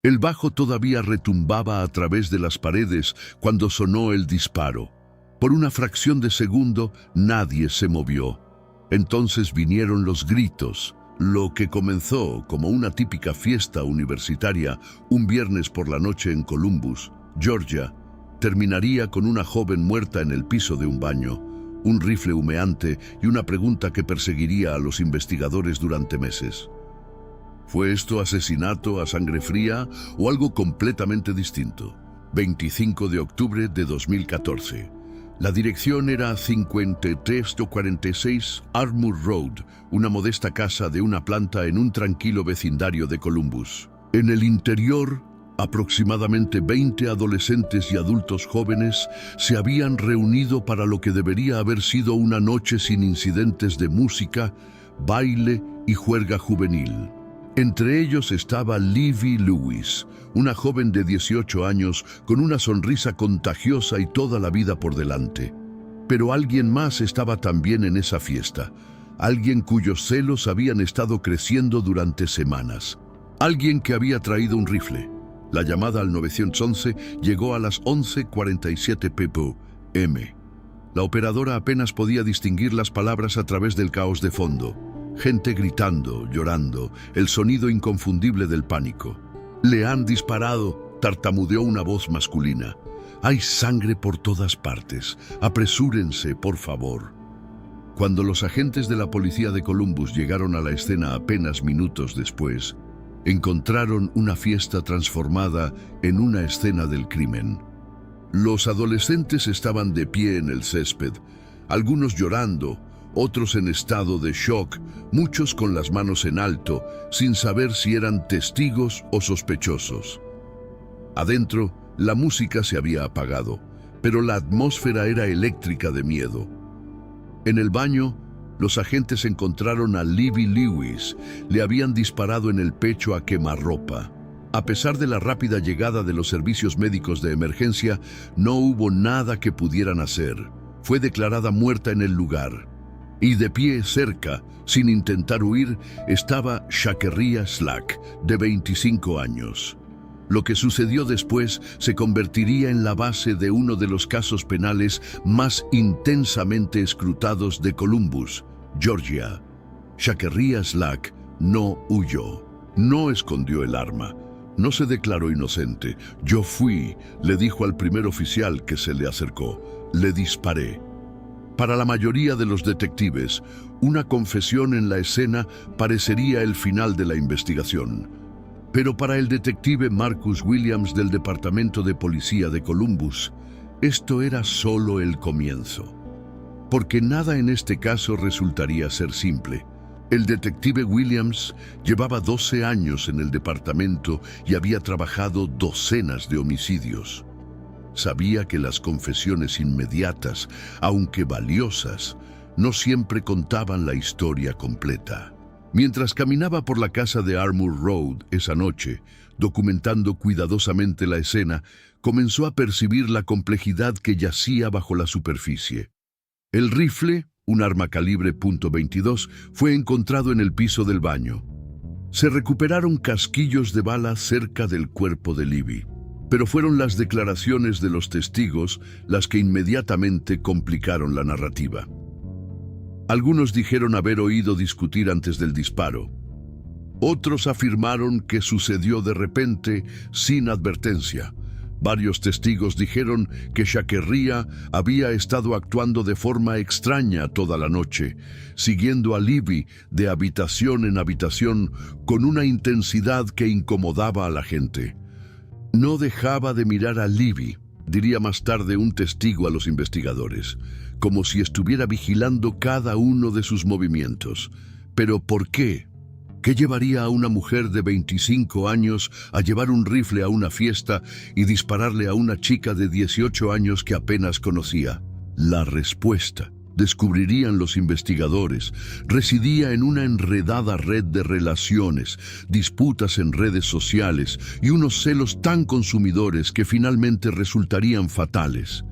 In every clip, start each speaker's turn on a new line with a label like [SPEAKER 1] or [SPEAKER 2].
[SPEAKER 1] El bajo todavía retumbaba a través de las paredes cuando sonó el disparo. Por una fracción de segundo, nadie se movió. Entonces vinieron los gritos. Lo que comenzó como una típica fiesta universitaria un viernes por la noche en Columbus, Georgia, terminaría con una joven muerta en el piso de un baño, un rifle humeante y una pregunta que perseguiría a los investigadores durante meses. ¿Fue esto asesinato a sangre fría o algo completamente distinto? 25 de octubre de 2014. La dirección era 5346 Armour Road, una modesta casa de una planta en un tranquilo vecindario de Columbus. En el interior, aproximadamente 20 adolescentes y adultos jóvenes se habían reunido para lo que debería haber sido una noche sin incidentes de música, baile y juerga juvenil. Entre ellos estaba Livy Lewis, una joven de 18 años con una sonrisa contagiosa y toda la vida por delante. Pero alguien más estaba también en esa fiesta, alguien cuyos celos habían estado creciendo durante semanas, alguien que había traído un rifle. La llamada al 911 llegó a las 11:47 p.m. La operadora apenas podía distinguir las palabras a través del caos de fondo. Gente gritando, llorando, el sonido inconfundible del pánico. «Le han disparado», tartamudeó una voz masculina. «Hay sangre por todas partes. Apresúrense, por favor». Cuando los agentes de la policía de Columbus llegaron a la escena apenas minutos después, encontraron una fiesta transformada en una escena del crimen. Los adolescentes estaban de pie en el césped, algunos llorando, otros en estado de shock, muchos con las manos en alto, sin saber si eran testigos o sospechosos. Adentro, la música se había apagado, pero la atmósfera era eléctrica de miedo. En el baño, los agentes encontraron a Livy Lewis. Le habían disparado en el pecho a quemarropa. A pesar de la rápida llegada de los servicios médicos de emergencia, no hubo nada que pudieran hacer. Fue declarada muerta en el lugar. Y de pie cerca, sin intentar huir, estaba Shakeria Slack, de 25 años. Lo que sucedió después se convertiría en la base de uno de los casos penales más intensamente escrutados de Columbus, Georgia. Shakeria Slack no huyó, no escondió el arma, no se declaró inocente. «Yo fui», le dijo al primer oficial que se le acercó. «Le disparé». Para la mayoría de los detectives, una confesión en la escena parecería el final de la investigación. Pero para el detective Marcus Williams del Departamento de Policía de Columbus, esto era solo el comienzo. Porque nada en este caso resultaría ser simple. El detective Williams llevaba 12 años en el departamento y había trabajado docenas de homicidios. Sabía que las confesiones inmediatas, aunque valiosas, no siempre contaban la historia completa. Mientras caminaba por la casa de Armour Road esa noche, documentando cuidadosamente la escena, comenzó a percibir la complejidad que yacía bajo la superficie. El rifle, un arma calibre .22, fue encontrado en el piso del baño. Se recuperaron casquillos de bala cerca del cuerpo de Livy. Pero fueron las declaraciones de los testigos las que inmediatamente complicaron la narrativa. Algunos dijeron haber oído discutir antes del disparo. Otros afirmaron que sucedió de repente, sin advertencia. Varios testigos dijeron que Shakeria había estado actuando de forma extraña toda la noche, siguiendo a Livy de habitación en habitación con una intensidad que incomodaba a la gente. No dejaba de mirar a Livy, diría más tarde un testigo a los investigadores, como si estuviera vigilando cada uno de sus movimientos. ¿Pero por qué? ¿Qué llevaría a una mujer de 25 años a llevar un rifle a una fiesta y dispararle a una chica de 18 años que apenas conocía? La respuesta, descubrirían los investigadores, residía en una enredada red de relaciones, disputas en redes sociales y unos celos tan consumidores que finalmente resultarían fatales.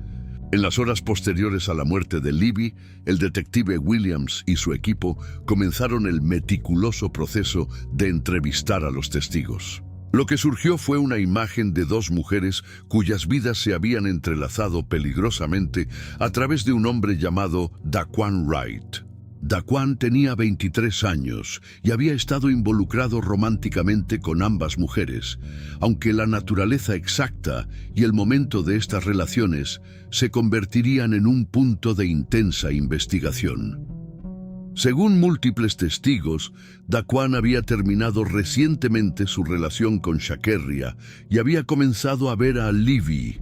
[SPEAKER 1] En las horas posteriores a la muerte de Livy, el detective Williams y su equipo comenzaron el meticuloso proceso de entrevistar a los testigos. Lo que surgió fue una imagen de dos mujeres cuyas vidas se habían entrelazado peligrosamente a través de un hombre llamado Daquan Wright. Daquan tenía 23 años y había estado involucrado románticamente con ambas mujeres, aunque la naturaleza exacta y el momento de estas relaciones se convertirían en un punto de intensa investigación. Según múltiples testigos, Daquan había terminado recientemente su relación con Shakerria y había comenzado a ver a Libby.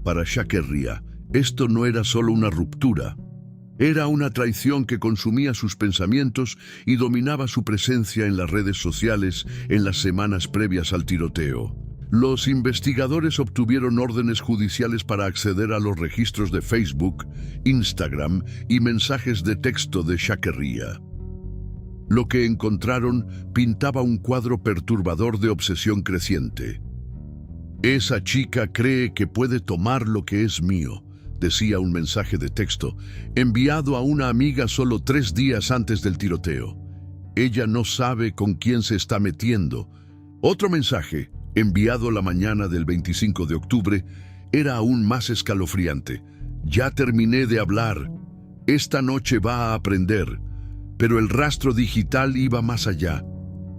[SPEAKER 1] Para Shakerria, esto no era solo una ruptura. Era una traición que consumía sus pensamientos y dominaba su presencia en las redes sociales en las semanas previas al tiroteo. Los investigadores obtuvieron órdenes judiciales para acceder a los registros de Facebook, Instagram y mensajes de texto de Shakerria. Lo que encontraron pintaba un cuadro perturbador de obsesión creciente. «Esa chica cree que puede tomar lo que es mío», decía un mensaje de texto, enviado a una amiga solo 3 días antes del tiroteo. «Ella no sabe con quién se está metiendo». Otro mensaje, enviado la mañana del 25 de octubre, era aún más escalofriante. «Ya terminé de hablar. Esta noche va a aprender». Pero el rastro digital iba más allá.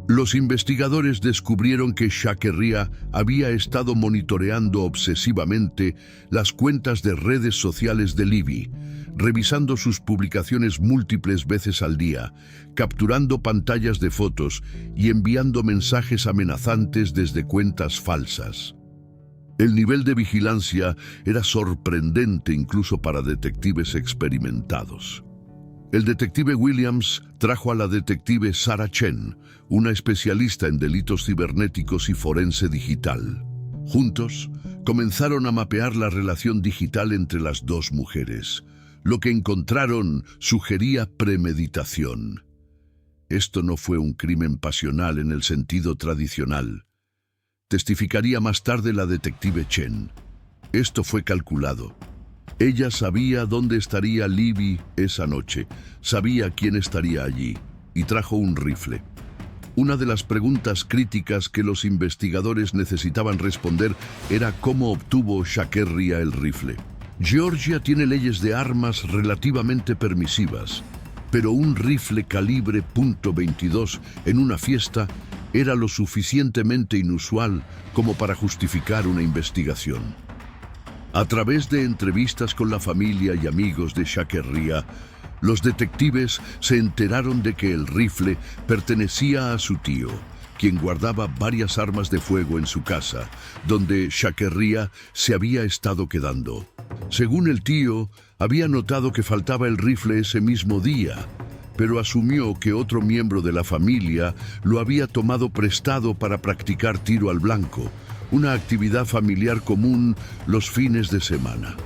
[SPEAKER 1] Los investigadores descubrieron que Shakerria había estado monitoreando obsesivamente las cuentas de redes sociales de Libby, revisando sus publicaciones múltiples veces al día, capturando pantallas de fotos y enviando mensajes amenazantes desde cuentas falsas. El nivel de vigilancia era sorprendente incluso para detectives experimentados. El detective Williams trajo a la detective Sarah Chen, una especialista en delitos cibernéticos y forense digital. Juntos, comenzaron a mapear la relación digital entre las dos mujeres. Lo que encontraron sugería premeditación. Esto no fue un crimen pasional en el sentido tradicional. Testificaría más tarde la detective Chen. Esto fue calculado. Ella sabía dónde estaría Libby esa noche, sabía quién estaría allí, y trajo un rifle. Una de las preguntas críticas que los investigadores necesitaban responder era cómo obtuvo Shakerria el rifle. Georgia tiene leyes de armas relativamente permisivas, pero un rifle calibre .22 en una fiesta era lo suficientemente inusual como para justificar una investigación. A través de entrevistas con la familia y amigos de Shakerria, los detectives se enteraron de que el rifle pertenecía a su tío, quien guardaba varias armas de fuego en su casa, donde Shakerria se había estado quedando. Según el tío, había notado que faltaba el rifle ese mismo día, pero asumió que otro miembro de la familia lo había tomado prestado para practicar tiro al blanco, una actividad familiar común los fines de semana.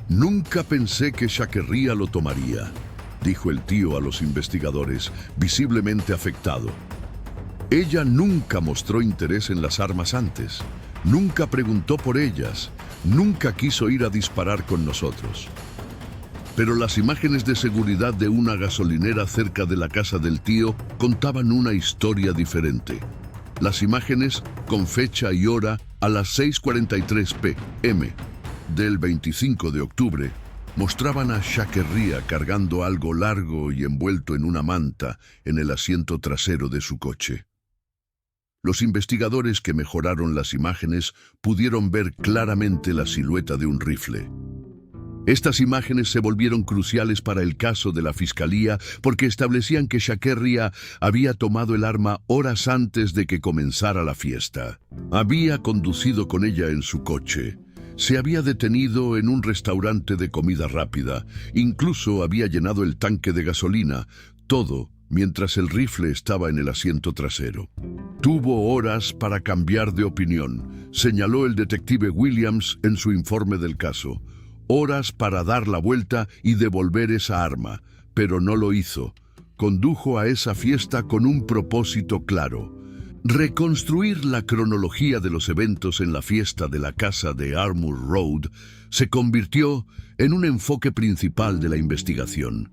[SPEAKER 1] «Nunca pensé que Shakerria lo tomaría», dijo el tío a los investigadores, visiblemente afectado. «Ella nunca mostró interés en las armas antes, nunca preguntó por ellas, nunca quiso ir a disparar con nosotros». Pero las imágenes de seguridad de una gasolinera cerca de la casa del tío contaban una historia diferente. Las imágenes, con fecha y hora a las 6:43 p.m. del 25 de octubre, mostraban a Shakerria cargando algo largo y envuelto en una manta en el asiento trasero de su coche. Los investigadores que mejoraron las imágenes pudieron ver claramente la silueta de un rifle. Estas imágenes se volvieron cruciales para el caso de la fiscalía porque establecían que Shakerria había tomado el arma horas antes de que comenzara la fiesta. Había conducido con ella en su coche. Se había detenido en un restaurante de comida rápida. Incluso había llenado el tanque de gasolina. Todo mientras el rifle estaba en el asiento trasero. Tuvo horas para cambiar de opinión, señaló el detective Williams en su informe del caso. Horas para dar la vuelta y devolver esa arma, pero no lo hizo. Condujo a esa fiesta con un propósito claro: reconstruir la cronología de los eventos en la fiesta de la casa de Armour Road se convirtió en un enfoque principal de la investigación.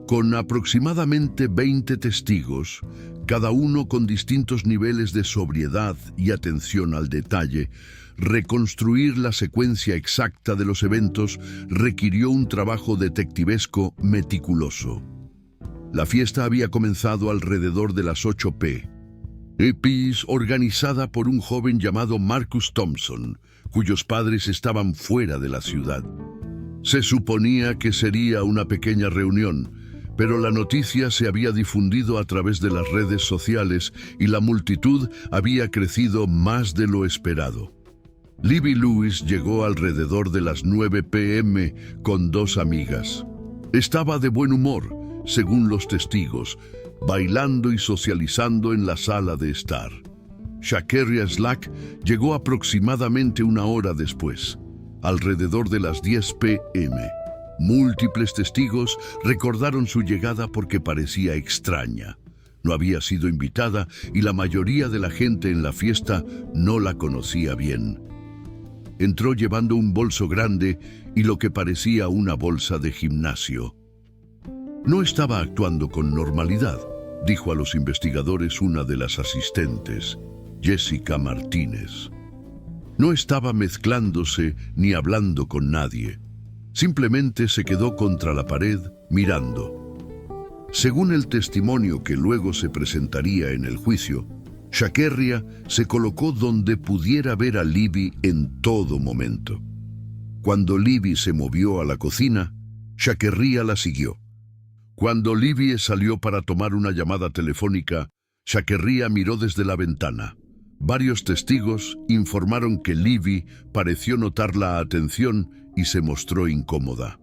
[SPEAKER 1] Con aproximadamente 20 testigos, cada uno con distintos niveles de sobriedad y atención al detalle. Reconstruir la secuencia exacta de los eventos requirió un trabajo detectivesco meticuloso. La fiesta había comenzado alrededor de las 8 p. Organizada por un joven llamado Marcus Thompson, cuyos padres estaban fuera de la ciudad. Se suponía que sería una pequeña reunión, pero la noticia se había difundido a través de las redes sociales y la multitud había crecido más de lo esperado. Libby Lewis llegó alrededor de las 9 p.m. con 2 amigas. Estaba de buen humor, según los testigos, bailando y socializando en la sala de estar. Shakeria Slack llegó aproximadamente una hora después, alrededor de las 10 p.m. Múltiples testigos recordaron su llegada porque parecía extraña. No había sido invitada y la mayoría de la gente en la fiesta no la conocía bien. Entró llevando un bolso grande y lo que parecía una bolsa de gimnasio. No estaba actuando con normalidad, dijo a los investigadores una de las asistentes, Jessica Martínez. No estaba mezclándose ni hablando con nadie. Simplemente se quedó contra la pared, mirando. Según el testimonio que luego se presentaría en el juicio, Shakeria se colocó donde pudiera ver a Libby en todo momento. Cuando Libby se movió a la cocina, Shakeria la siguió. Cuando Libby salió para tomar una llamada telefónica, Shakeria miró desde la ventana. Varios testigos informaron que Libby pareció notar la atención y se mostró incómoda.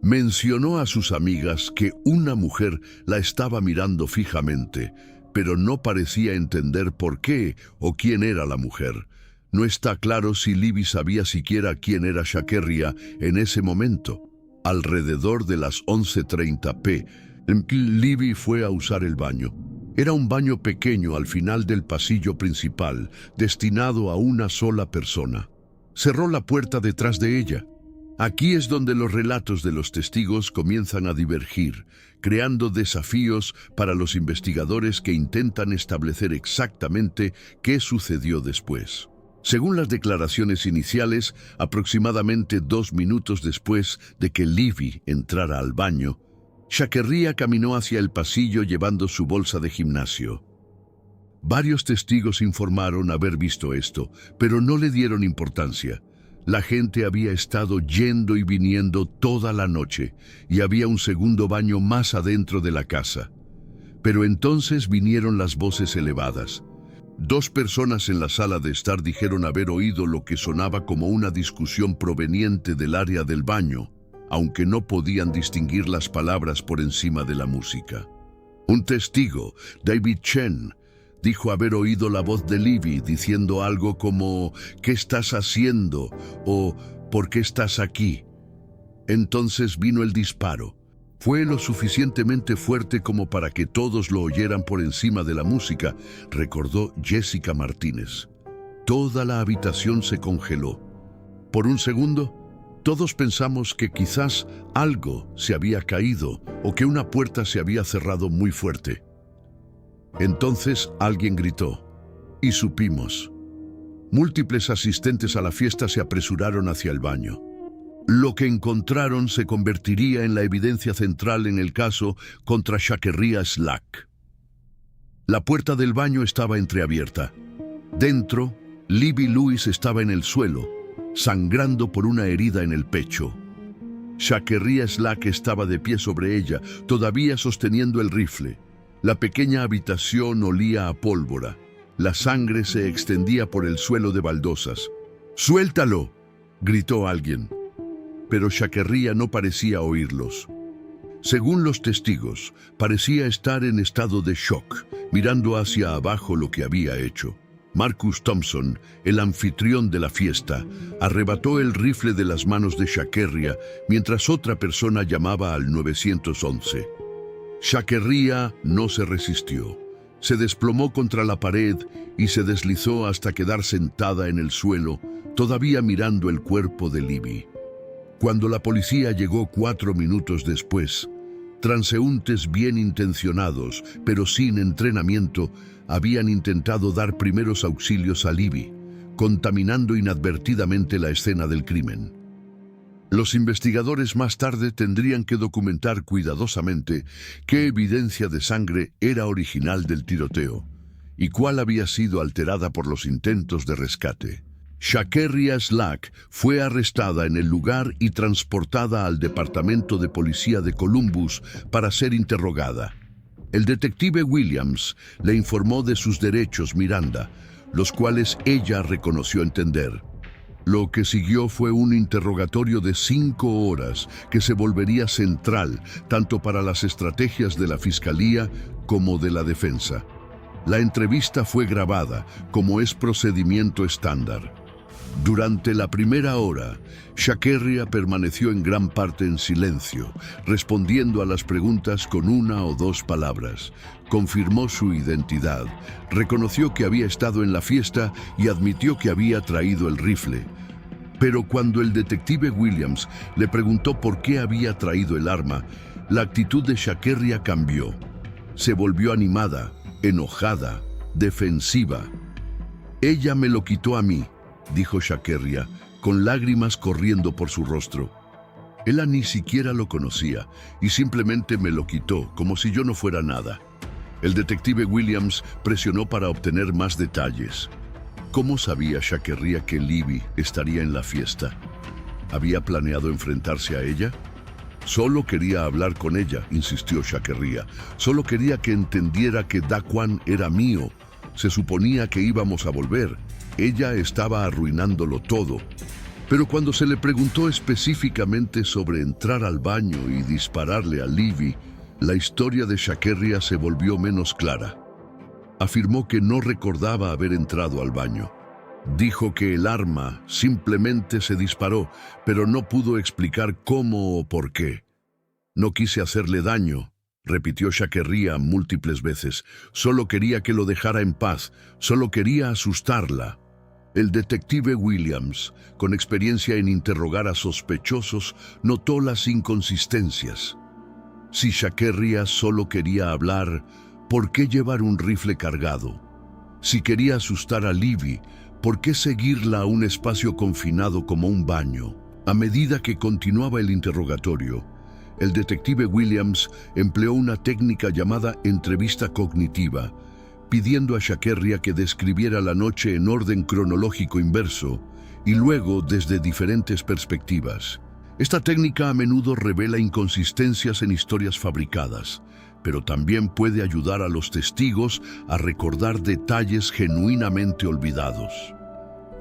[SPEAKER 1] Mencionó a sus amigas que una mujer la estaba mirando fijamente, pero no parecía entender por qué o quién era la mujer. No está claro si Libby sabía siquiera quién era Shakeria en ese momento. Alrededor de las 11:30 p., Libby fue a usar el baño. Era un baño pequeño al final del pasillo principal, destinado a una sola persona. Cerró la puerta detrás de ella. Aquí es donde los relatos de los testigos comienzan a divergir, creando desafíos para los investigadores que intentan establecer exactamente qué sucedió después. Según las declaraciones iniciales, aproximadamente 2 minutos después de que Libby entrara al baño, Shakeria caminó hacia el pasillo llevando su bolsa de gimnasio. Varios testigos informaron haber visto esto, pero no le dieron importancia. La gente había estado yendo y viniendo toda la noche y había un segundo baño más adentro de la casa. Pero entonces vinieron las voces elevadas. 2 personas en la sala de estar dijeron haber oído lo que sonaba como una discusión proveniente del área del baño, aunque no podían distinguir las palabras por encima de la música. Un testigo, David Chen, dijo haber oído la voz de Libby diciendo algo como «¿Qué estás haciendo?» o «¿Por qué estás aquí?». Entonces vino el disparo. Fue lo suficientemente fuerte como para que todos lo oyeran por encima de la música, recordó Jessica Martínez. Toda la habitación se congeló. Por un segundo, todos pensamos que quizás algo se había caído o que una puerta se había cerrado muy fuerte. Entonces alguien gritó, y supimos. Múltiples asistentes a la fiesta se apresuraron hacia el baño. Lo que encontraron se convertiría en la evidencia central en el caso contra Shakeria Slack. La puerta del baño estaba entreabierta. Dentro, Libby Lewis estaba en el suelo, sangrando por una herida en el pecho. Shakeria Slack estaba de pie sobre ella, todavía sosteniendo el rifle. La pequeña habitación olía a pólvora. La sangre se extendía por el suelo de baldosas. «¡Suéltalo!», gritó alguien. Pero Shakeria no parecía oírlos. Según los testigos, parecía estar en estado de shock, mirando hacia abajo lo que había hecho. Marcus Thompson, el anfitrión de la fiesta, arrebató el rifle de las manos de Shakeria mientras otra persona llamaba al 911. Shakeria no se resistió. Se desplomó contra la pared y se deslizó hasta quedar sentada en el suelo, todavía mirando el cuerpo de Libby. Cuando la policía llegó 4 minutos después, Transeúntes bien intencionados, pero sin entrenamiento, habían intentado dar primeros auxilios a Libby, contaminando inadvertidamente la escena del crimen. Los investigadores más tarde tendrían que documentar cuidadosamente qué evidencia de sangre era original del tiroteo y cuál había sido alterada por los intentos de rescate. Shakerria Slack fue arrestada en el lugar y transportada al Departamento de Policía de Columbus para ser interrogada. El detective Williams le informó de sus derechos Miranda, los cuales ella reconoció entender. Lo que siguió fue un interrogatorio de 5 horas que se volvería central tanto para las estrategias de la Fiscalía como de la defensa. La entrevista fue grabada, como es procedimiento estándar. Durante la primera hora, Shakerria permaneció en gran parte en silencio, respondiendo a las preguntas con 1 o 2 palabras. Confirmó su identidad, reconoció que había estado en la fiesta y admitió que había traído el rifle. Pero cuando el detective Williams le preguntó por qué había traído el arma, la actitud de Shakerria cambió. Se volvió animada, enojada, defensiva. «Ella me lo quitó a mí», dijo Shakerria, con lágrimas corriendo por su rostro. «Ella ni siquiera lo conocía y simplemente me lo quitó, como si yo no fuera nada». El detective Williams presionó para obtener más detalles. ¿Cómo sabía Shakerria que Libby estaría en la fiesta? ¿Había planeado enfrentarse a ella? «Solo quería hablar con ella», insistió Shakerria. «Solo quería que entendiera que Daquan era mío. Se suponía que íbamos a volver. Ella estaba arruinándolo todo». Pero cuando se le preguntó específicamente sobre entrar al baño y dispararle a Libby, la historia de Shakerria se volvió menos clara. Afirmó que no recordaba haber entrado al baño. Dijo que el arma simplemente se disparó, pero no pudo explicar cómo o por qué. «No quise hacerle daño», repitió Shakerria múltiples veces. «Solo quería que lo dejara en paz, solo quería asustarla». El detective Williams, con experiencia en interrogar a sospechosos, notó las inconsistencias. Si Shakerria solo quería hablar, ¿por qué llevar un rifle cargado? Si quería asustar a Libby, ¿por qué seguirla a un espacio confinado como un baño? A medida que continuaba el interrogatorio, el detective Williams empleó una técnica llamada entrevista cognitiva, pidiendo a Shakerria que describiera la noche en orden cronológico inverso y luego desde diferentes perspectivas. Esta técnica a menudo revela inconsistencias en historias fabricadas, pero también puede ayudar a los testigos a recordar detalles genuinamente olvidados.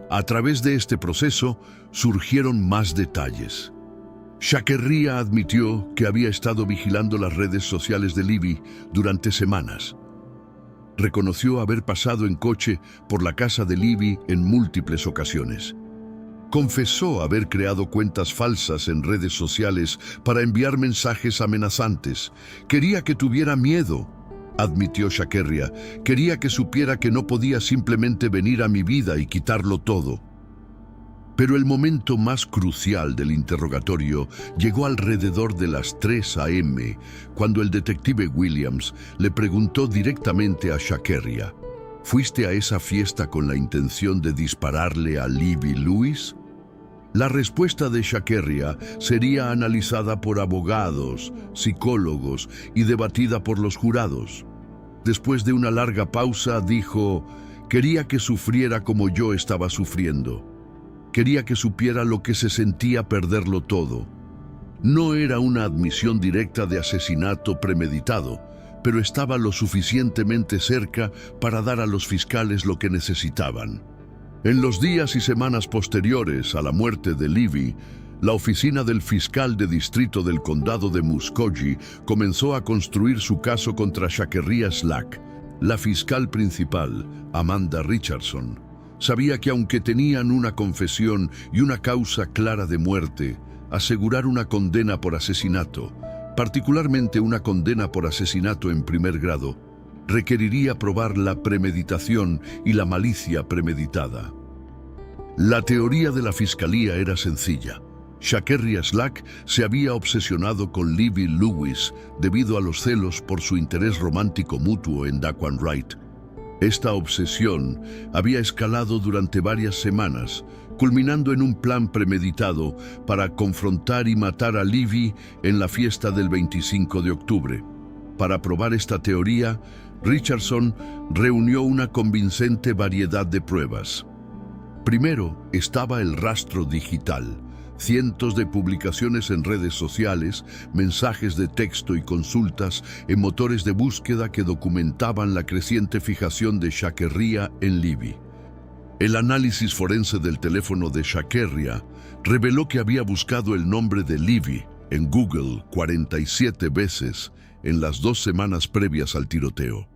[SPEAKER 1] A través de este proceso surgieron más detalles. Shakerria admitió que había estado vigilando las redes sociales de Libby durante semanas. Reconoció haber pasado en coche por la casa de Libby en múltiples ocasiones. Confesó haber creado cuentas falsas en redes sociales para enviar mensajes amenazantes. Quería que tuviera miedo, admitió Shakerria. Quería que supiera que no podía simplemente venir a mi vida y quitarlo todo. Pero el momento más crucial del interrogatorio llegó alrededor de las 3 a.m., cuando el detective Williams le preguntó directamente a Shakerria: «¿Fuiste a esa fiesta con la intención de dispararle a Libby Lewis?». La respuesta de Shakerria sería analizada por abogados, psicólogos y debatida por los jurados. Después de una larga pausa, dijo: «Quería que sufriera como yo estaba sufriendo. Quería que supiera lo que se sentía perderlo todo». No era una admisión directa de asesinato premeditado, pero estaba lo suficientemente cerca para dar a los fiscales lo que necesitaban. En los días y semanas posteriores a la muerte de Libby, la oficina del fiscal de distrito del condado de Muscogee comenzó a construir su caso contra Shakerria Slack. La fiscal principal, Amanda Richardson, sabía que aunque tenían una confesión y una causa clara de muerte, asegurar una condena por asesinato, particularmente una condena por asesinato en primer grado, requeriría probar la premeditación y la malicia premeditada. La teoría de la fiscalía era sencilla. Shakerria Slack se había obsesionado con Livy Lewis debido a los celos por su interés romántico mutuo en Daquan Wright. Esta obsesión había escalado durante varias semanas, culminando en un plan premeditado para confrontar y matar a Livy en la fiesta del 25 de octubre. Para probar esta teoría, Richardson reunió una convincente variedad de pruebas. Primero estaba el rastro digital. Cientos de publicaciones en redes sociales, mensajes de texto y consultas en motores de búsqueda que documentaban la creciente fijación de Shakerria en Livy. El análisis forense del teléfono de Shakerria reveló que había buscado el nombre de Livy en Google 47 veces en las 2 semanas previas al tiroteo.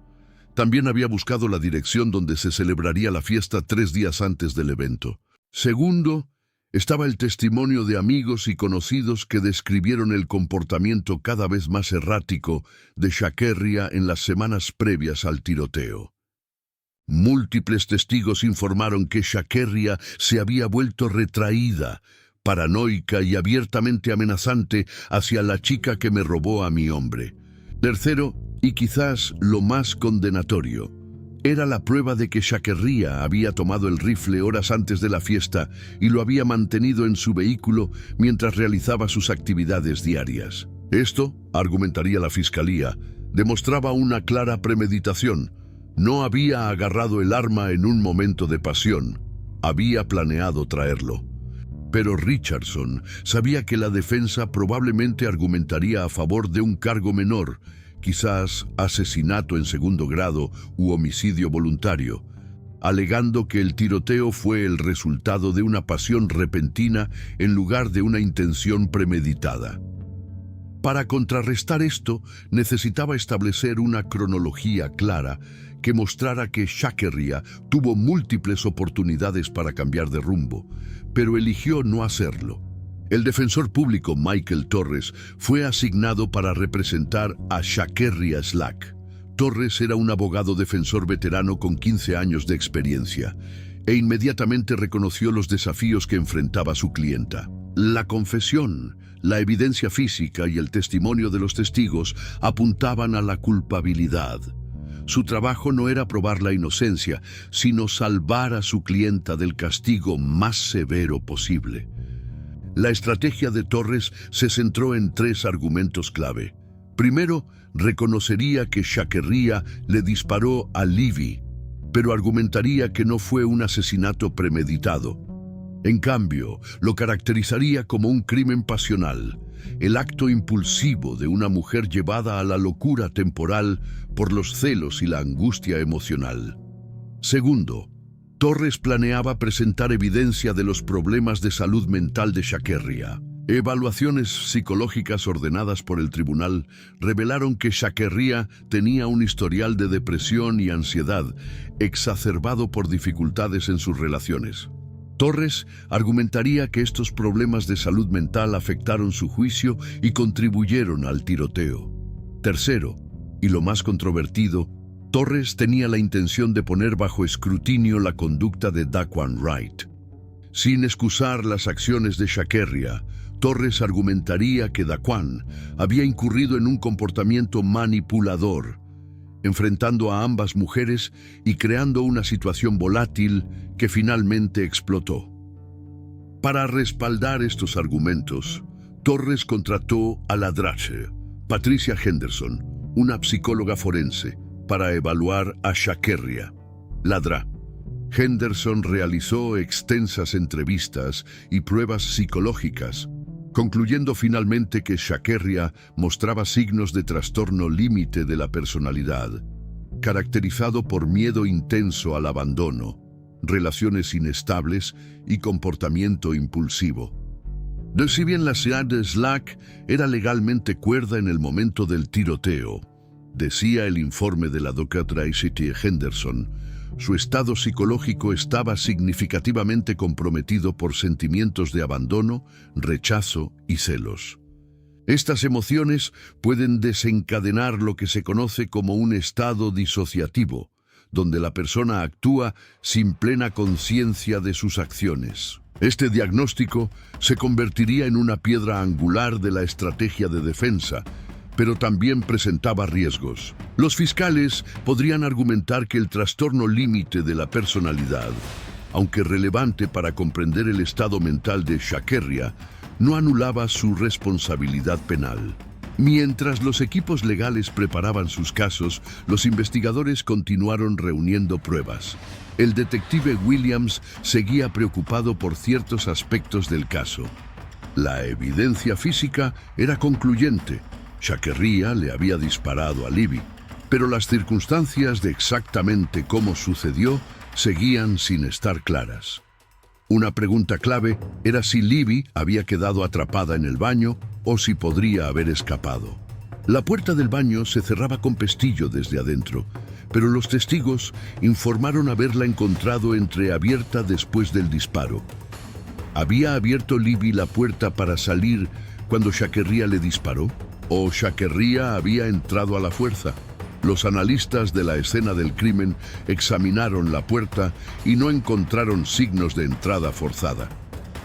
[SPEAKER 1] También había buscado la dirección donde se celebraría la fiesta 3 días antes del evento. Segundo, estaba el testimonio de amigos y conocidos que describieron el comportamiento cada vez más errático de Shakerria en las semanas previas al tiroteo. Múltiples testigos informaron que Shakerria se había vuelto retraída, paranoica y abiertamente amenazante hacia la chica que me robó a mi hombre. Tercero, y quizás lo más condenatorio, era la prueba de que Shakerria había tomado el rifle horas antes de la fiesta y lo había mantenido en su vehículo mientras realizaba sus actividades diarias. Esto, argumentaría la fiscalía, demostraba una clara premeditación. No había agarrado el arma en un momento de pasión, había planeado traerlo. Pero Richardson sabía que la defensa probablemente argumentaría a favor de un cargo menor, quizás asesinato en segundo grado u homicidio voluntario, alegando que el tiroteo fue el resultado de una pasión repentina en lugar de una intención premeditada. Para contrarrestar esto, necesitaba establecer una cronología clara que mostrara que Shakerria tuvo múltiples oportunidades para cambiar de rumbo, pero eligió no hacerlo. El defensor público Michael Torres fue asignado para representar a Shakerria Slack. Torres era un abogado defensor veterano con 15 años de experiencia e inmediatamente reconoció los desafíos que enfrentaba su clienta. La confesión, la evidencia física y el testimonio de los testigos apuntaban a la culpabilidad. Su trabajo no era probar la inocencia, sino salvar a su clienta del castigo más severo posible. La estrategia de Torres se centró en 3 argumentos clave. Primero, reconocería que Shakerria le disparó a Livy, pero argumentaría que no fue un asesinato premeditado. En cambio, lo caracterizaría como un crimen pasional, el acto impulsivo de una mujer llevada a la locura temporal por los celos y la angustia emocional. Segundo, Torres planeaba presentar evidencia de los problemas de salud mental de Shakerria. Evaluaciones psicológicas ordenadas por el tribunal revelaron que Shakerria tenía un historial de depresión y ansiedad exacerbado por dificultades en sus relaciones. Torres argumentaría que estos problemas de salud mental afectaron su juicio y contribuyeron al tiroteo. Tercero, y lo más controvertido, Torres tenía la intención de poner bajo escrutinio la conducta de Daquan Wright. Sin excusar las acciones de Shakerria, Torres argumentaría que Daquan había incurrido en un comportamiento manipulador, enfrentando a ambas mujeres y creando una situación volátil que finalmente explotó. Para respaldar estos argumentos, Torres contrató a la Drache, Patricia Henderson, una psicóloga forense, para evaluar a Shakerria. Ladra. Henderson realizó extensas entrevistas y pruebas psicológicas, concluyendo finalmente que Shakerria mostraba signos de trastorno límite de la personalidad, caracterizado por miedo intenso al abandono, relaciones inestables y comportamiento impulsivo. Si bien la ciudad de Slack era legalmente cuerda en el momento del tiroteo, decía el informe de la doctora Tracy Henderson, su estado psicológico estaba significativamente comprometido por sentimientos de abandono, rechazo y celos. Estas emociones pueden desencadenar lo que se conoce como un estado disociativo, donde la persona actúa sin plena conciencia de sus acciones. Este diagnóstico se convertiría en una piedra angular de la estrategia de defensa, pero también presentaba riesgos. Los fiscales podrían argumentar que el trastorno límite de la personalidad, aunque relevante para comprender el estado mental de Chakerria, no anulaba su responsabilidad penal. Mientras los equipos legales preparaban sus casos, los investigadores continuaron reuniendo pruebas. El detective Williams seguía preocupado por ciertos aspectos del caso. La evidencia física era concluyente. Chakerria le había disparado a Libby, pero las circunstancias de exactamente cómo sucedió seguían sin estar claras. Una pregunta clave era si Libby había quedado atrapada en el baño o si podría haber escapado. La puerta del baño se cerraba con pestillo desde adentro, pero los testigos informaron haberla encontrado entreabierta después del disparo. ¿Había abierto Libby la puerta para salir cuando Chakerria le disparó? ¿O Chakerria había entrado a la fuerza? Los analistas de la escena del crimen examinaron la puerta y no encontraron signos de entrada forzada.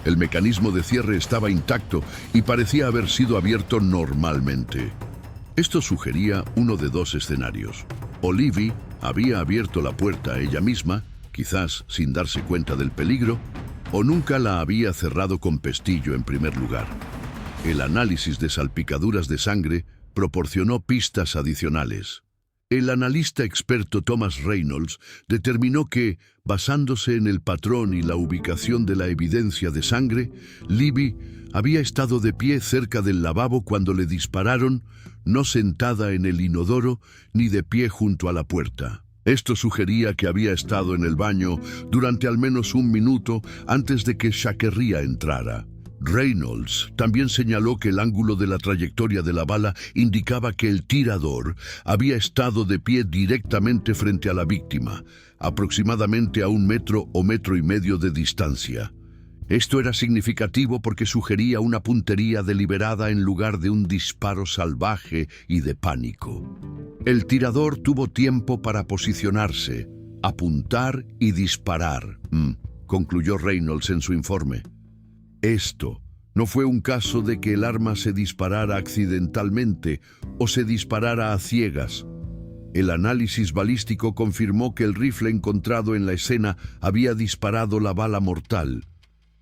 [SPEAKER 1] El mecanismo de cierre estaba intacto y parecía haber sido abierto normalmente. Esto sugería uno de dos escenarios. O Libby había abierto la puerta ella misma, quizás sin darse cuenta del peligro, o nunca la había cerrado con pestillo en primer lugar. El análisis de salpicaduras de sangre proporcionó pistas adicionales. El analista experto Thomas Reynolds determinó que, basándose en el patrón y la ubicación de la evidencia de sangre, Libby había estado de pie cerca del lavabo cuando le dispararon, no sentada en el inodoro ni de pie junto a la puerta. Esto sugería que había estado en el baño durante al menos un minuto antes de que Chakerria entrara. Reynolds también señaló que el ángulo de la trayectoria de la bala indicaba que el tirador había estado de pie directamente frente a la víctima, aproximadamente a 1 metro o 1,5 metros de distancia. Esto era significativo porque sugería una puntería deliberada en lugar de un disparo salvaje y de pánico. El tirador tuvo tiempo para posicionarse, apuntar y disparar, concluyó Reynolds en su informe. Esto no fue un caso de que el arma se disparara accidentalmente o se disparara a ciegas. El análisis balístico confirmó que el rifle encontrado en la escena había disparado la bala mortal.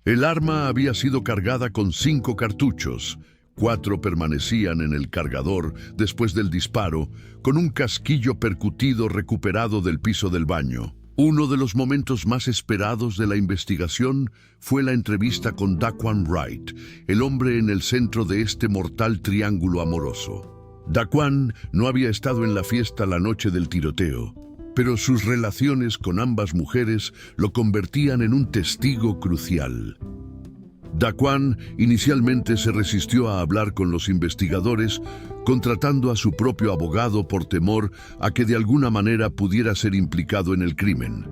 [SPEAKER 1] El arma había sido cargada con 5 cartuchos. 4 permanecían en el cargador después del disparo, con un casquillo percutido recuperado del piso del baño. Uno de los momentos más esperados de la investigación fue la entrevista con Daquan Wright, el hombre en el centro de este mortal triángulo amoroso. Daquan no había estado en la fiesta la noche del tiroteo, pero sus relaciones con ambas mujeres lo convertían en un testigo crucial. Daquan inicialmente se resistió a hablar con los investigadores, contratando a su propio abogado por temor a que de alguna manera pudiera ser implicado en el crimen.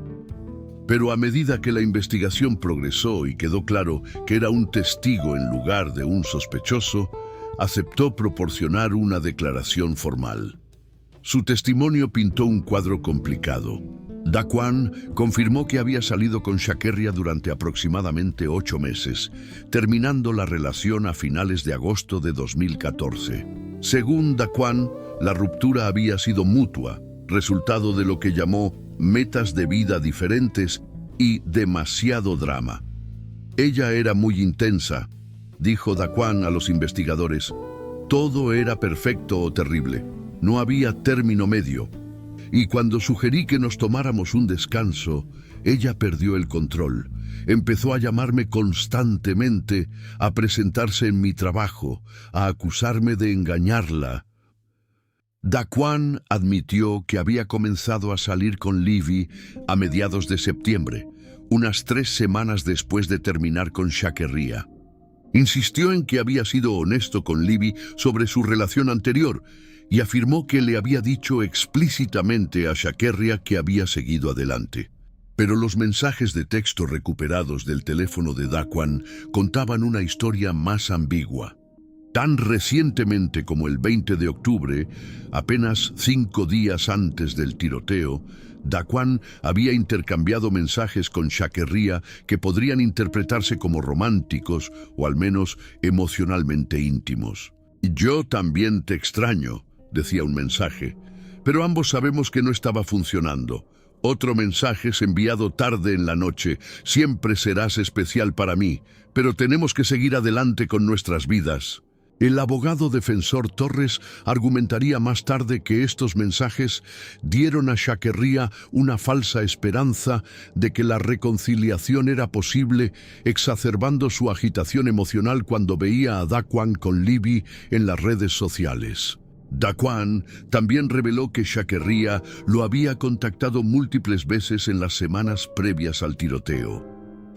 [SPEAKER 1] Pero a medida que la investigación progresó y quedó claro que era un testigo en lugar de un sospechoso, aceptó proporcionar una declaración formal. Su testimonio pintó un cuadro complicado. Daquan confirmó que había salido con Chakerria durante aproximadamente 8 meses, terminando la relación a finales de agosto de 2014. Según Daquan, la ruptura había sido mutua, resultado de lo que llamó metas de vida diferentes y demasiado drama. Ella era muy intensa, dijo Daquan a los investigadores. Todo era perfecto o terrible, no había término medio. Y cuando sugerí que nos tomáramos un descanso, ella perdió el control. Empezó a llamarme constantemente, a presentarse en mi trabajo, a acusarme de engañarla. Daquan admitió que había comenzado a salir con Libby a mediados de septiembre, unas 3 semanas después de terminar con Chakerria. Insistió en que había sido honesto con Libby sobre su relación anterior, y afirmó que le había dicho explícitamente a Chakerria que había seguido adelante. Pero los mensajes de texto recuperados del teléfono de Daquan contaban una historia más ambigua. Tan recientemente como el 20 de octubre, apenas 5 días antes del tiroteo, Daquan había intercambiado mensajes con Chakerría que podrían interpretarse como románticos o al menos emocionalmente íntimos. «Yo también te extraño», decía un mensaje, pero ambos sabemos que no estaba funcionando. Otro mensaje es enviado tarde en la noche: «Siempre serás especial para mí, pero tenemos que seguir adelante con nuestras vidas». El abogado defensor Torres argumentaría más tarde que estos mensajes dieron a Chakerría una falsa esperanza de que la reconciliación era posible, exacerbando su agitación emocional cuando veía a Daquan con Libby en las redes sociales. Daquan también reveló que Chakerría lo había contactado múltiples veces en las semanas previas al tiroteo,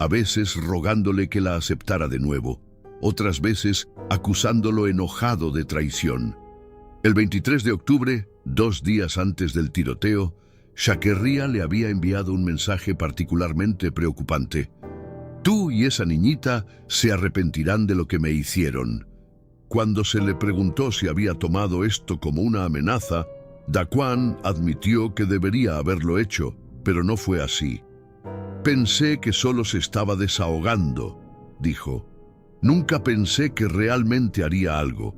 [SPEAKER 1] a veces rogándole que la aceptara de nuevo, otras veces acusándolo enojado de traición. El 23 de octubre, 2 días antes del tiroteo, Chakerría le había enviado un mensaje particularmente preocupante. «Tú y esa niñita se arrepentirán de lo que me hicieron». Cuando se le preguntó si había tomado esto como una amenaza, Daquan admitió que debería haberlo hecho, pero no fue así. «Pensé que solo se estaba desahogando», dijo. «Nunca pensé que realmente haría algo».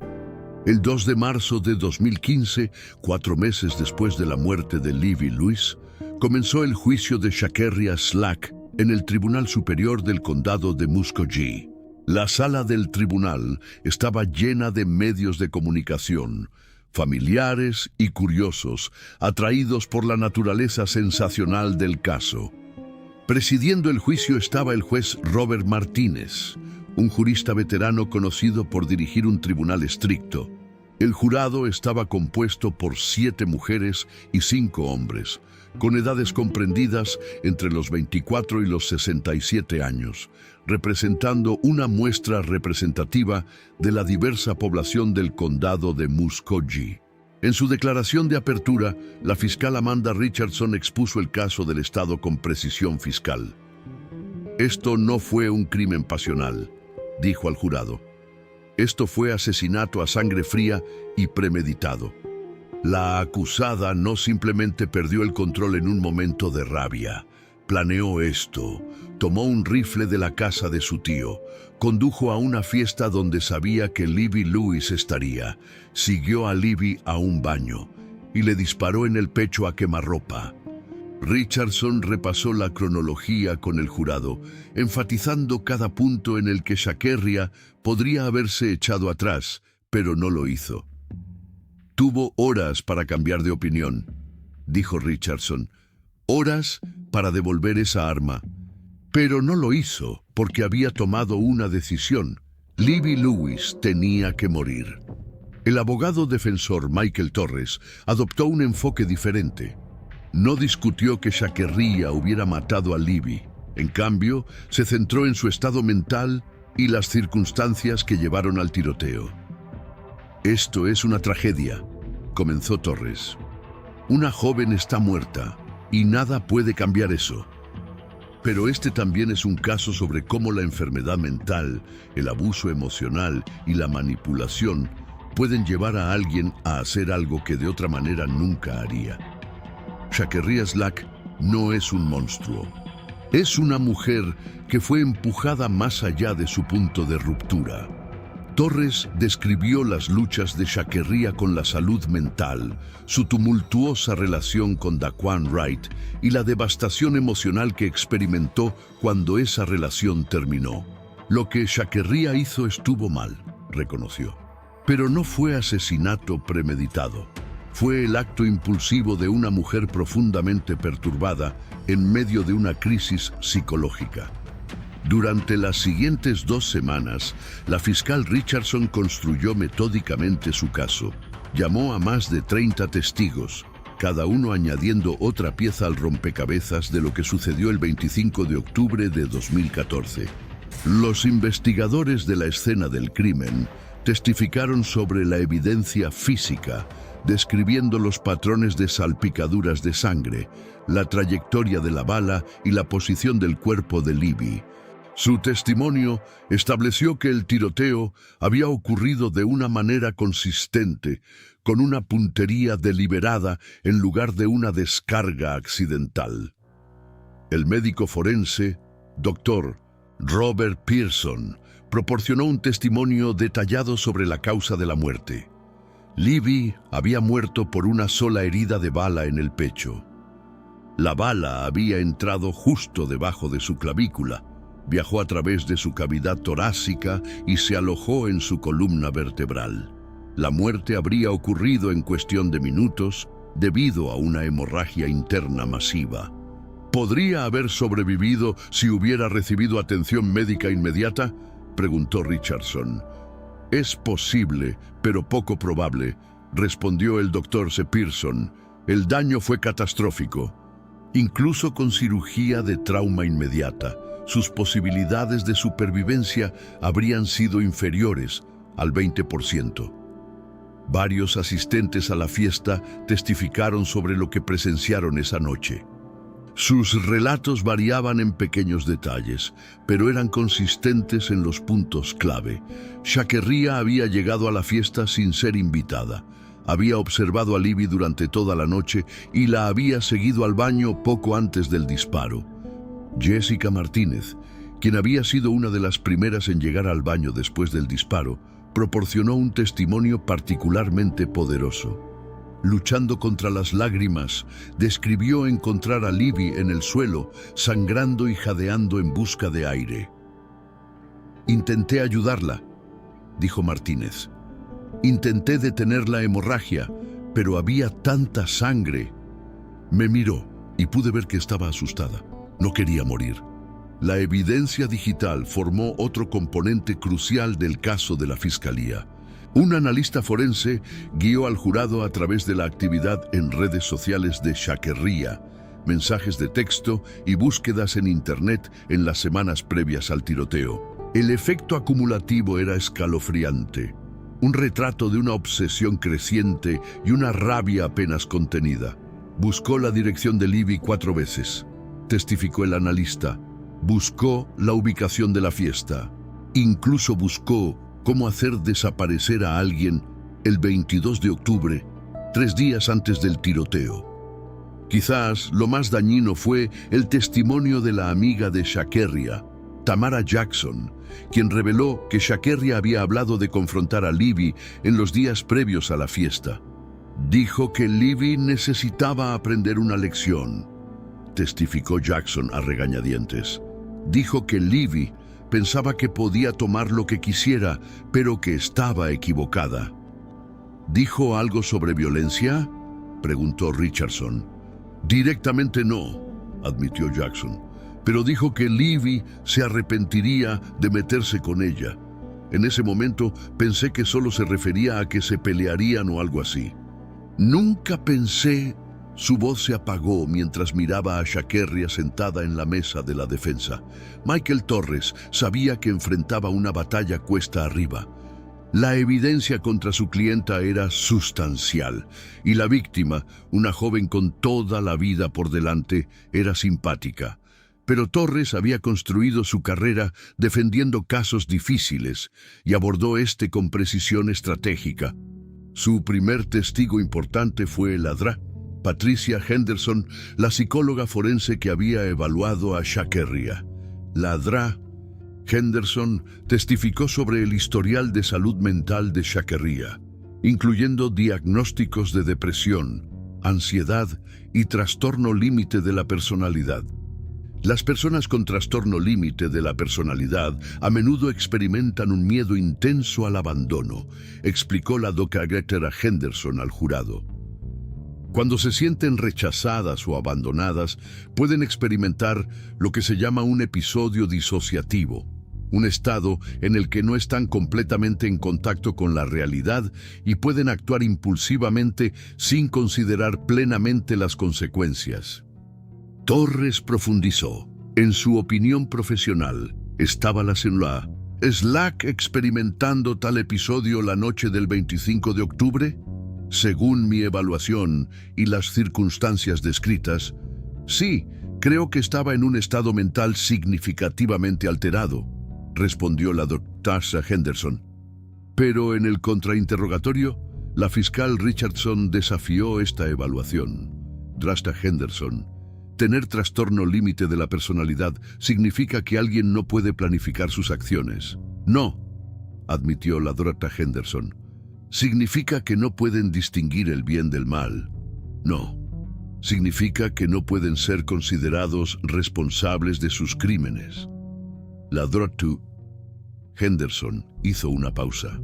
[SPEAKER 1] El 2 de marzo de 2015, 4 meses después de la muerte de Libby Lewis, comenzó el juicio de Chakerría Slack en el Tribunal Superior del Condado de Muskogee. La sala del tribunal estaba llena de medios de comunicación, familiares y curiosos, atraídos por la naturaleza sensacional del caso. Presidiendo el juicio estaba el juez Robert Martínez, un jurista veterano conocido por dirigir un tribunal estricto. El jurado estaba compuesto por 7 mujeres y 5 hombres, con edades comprendidas entre los 24 y los 67 años, representando una muestra representativa de la diversa población del condado de Muskogee. En su declaración de apertura, la fiscal Amanda Richardson expuso el caso del Estado con precisión fiscal. «Esto no fue un crimen pasional», dijo al jurado. «Esto fue asesinato a sangre fría y premeditado. La acusada no simplemente perdió el control en un momento de rabia. Planeó esto, tomó un rifle de la casa de su tío, condujo a una fiesta donde sabía que Libby Lewis estaría, siguió a Libby a un baño y le disparó en el pecho a quemarropa». Richardson repasó la cronología con el jurado, enfatizando cada punto en el que Chakerría podría haberse echado atrás, pero no lo hizo. «Tuvo horas para cambiar de opinión», dijo Richardson. «Horas para devolver esa arma. Pero no lo hizo porque había tomado una decisión. Libby Lewis tenía que morir». El abogado defensor Michael Torres adoptó un enfoque diferente. No discutió que Chakerría hubiera matado a Libby. En cambio, se centró en su estado mental y las circunstancias que llevaron al tiroteo. «Esto es una tragedia», comenzó Torres. «Una joven está muerta y nada puede cambiar eso. Pero este también es un caso sobre cómo la enfermedad mental, el abuso emocional y la manipulación pueden llevar a alguien a hacer algo que de otra manera nunca haría. Chakerría Slack no es un monstruo. Es una mujer que fue empujada más allá de su punto de ruptura». Torres describió las luchas de Chakerría con la salud mental, su tumultuosa relación con Daquan Wright y la devastación emocional que experimentó cuando esa relación terminó. «Lo que Chakerría hizo estuvo mal», reconoció. «Pero no fue asesinato premeditado. Fue el acto impulsivo de una mujer profundamente perturbada en medio de una crisis psicológica». Durante las siguientes 2 semanas, la fiscal Richardson construyó metódicamente su caso. Llamó a más de 30 testigos, cada uno añadiendo otra pieza al rompecabezas de lo que sucedió el 25 de octubre de 2014. Los investigadores de la escena del crimen testificaron sobre la evidencia física, describiendo los patrones de salpicaduras de sangre, la trayectoria de la bala y la posición del cuerpo de Libby. Su testimonio estableció que el tiroteo había ocurrido de una manera consistente, con una puntería deliberada en lugar de una descarga accidental. El médico forense, Dr. Robert Pearson, proporcionó un testimonio detallado sobre la causa de la muerte. Libby había muerto por una sola herida de bala en el pecho. La bala había entrado justo debajo de su clavícula, viajó a través de su cavidad torácica y se alojó en su columna vertebral. La muerte habría ocurrido en cuestión de minutos debido a una hemorragia interna masiva. ¿Podría haber sobrevivido si hubiera recibido atención médica inmediata?, preguntó Richardson. Es posible, pero poco probable, respondió el doctor C. Pearson. El daño fue catastrófico. Incluso con cirugía de trauma inmediata, sus posibilidades de supervivencia habrían sido inferiores al 20%. Varios asistentes a la fiesta testificaron sobre lo que presenciaron esa noche. Sus relatos variaban en pequeños detalles, pero eran consistentes en los puntos clave. Shakerria había llegado a la fiesta sin ser invitada. Había observado a Libby durante toda la noche y la había seguido al baño poco antes del disparo. Jessica Martínez, quien había sido una de las primeras en llegar al baño después del disparo, proporcionó un testimonio particularmente poderoso. Luchando contra las lágrimas, describió encontrar a Libby en el suelo, sangrando y jadeando en busca de aire. «Intenté ayudarla», dijo Martínez. «Intenté detener la hemorragia, pero había tanta sangre». Me miró y pude ver que estaba asustada. No quería morir. La evidencia digital formó otro componente crucial del caso de la Fiscalía. Un analista forense guió al jurado a través de la actividad en redes sociales de Shakerria, mensajes de texto y búsquedas en Internet en las semanas previas al tiroteo. El efecto acumulativo era escalofriante, un retrato de una obsesión creciente y una rabia apenas contenida. Buscó la dirección de Libby 4 veces, testificó el analista. Buscó la ubicación de la fiesta. Incluso buscó cómo hacer desaparecer a alguien el 22 de octubre, 3 días antes del tiroteo. Quizás lo más dañino fue el testimonio de la amiga de Shakerria, Tamara Jackson, quien reveló que Shakerria había hablado de confrontar a Libby en los días previos a la fiesta. Dijo que Libby necesitaba aprender una lección, testificó Jackson a regañadientes. Dijo que Libby pensaba que podía tomar lo que quisiera, pero que estaba equivocada. ¿Dijo algo sobre violencia?, preguntó Richardson. Directamente no, admitió Jackson, pero dijo que Libby se arrepentiría de meterse con ella. En ese momento pensé que solo se refería a que se pelearían o algo así. Nunca pensé. Su voz se apagó mientras miraba a Shakerria sentada en la mesa de la defensa. Michael Torres sabía que enfrentaba una batalla cuesta arriba. La evidencia contra su clienta era sustancial, y la víctima, una joven con toda la vida por delante, era simpática. Pero Torres había construido su carrera defendiendo casos difíciles y abordó este con precisión estratégica. Su primer testigo importante fue la DRA, Patricia Henderson, la psicóloga forense que había evaluado a Shakerria. La DRA, Henderson, testificó sobre el historial de salud mental de Shakerria, incluyendo diagnósticos de depresión, ansiedad y trastorno límite de la personalidad. Las personas con trastorno límite de la personalidad a menudo experimentan un miedo intenso al abandono, explicó la doctora Henderson al jurado. Cuando se sienten rechazadas o abandonadas, pueden experimentar lo que se llama un episodio disociativo, un estado en el que no están completamente en contacto con la realidad y pueden actuar impulsivamente sin considerar plenamente las consecuencias. Torres profundizó. En su opinión profesional, ¿estaba la célula Slack experimentando tal episodio la noche del 25 de octubre? Según mi evaluación y las circunstancias descritas, sí, Creo que estaba en un estado mental significativamente alterado, respondió la doctora Henderson. Pero en el contrainterrogatorio, la fiscal Richardson desafió esta evaluación. Drasta Henderson, tener trastorno límite de la personalidad significa que alguien no puede planificar sus acciones. No, admitió la doctora Henderson. Significa que no pueden distinguir el bien del mal. No. Significa que no pueden ser considerados responsables de sus crímenes. La doctora Henderson hizo una pausa.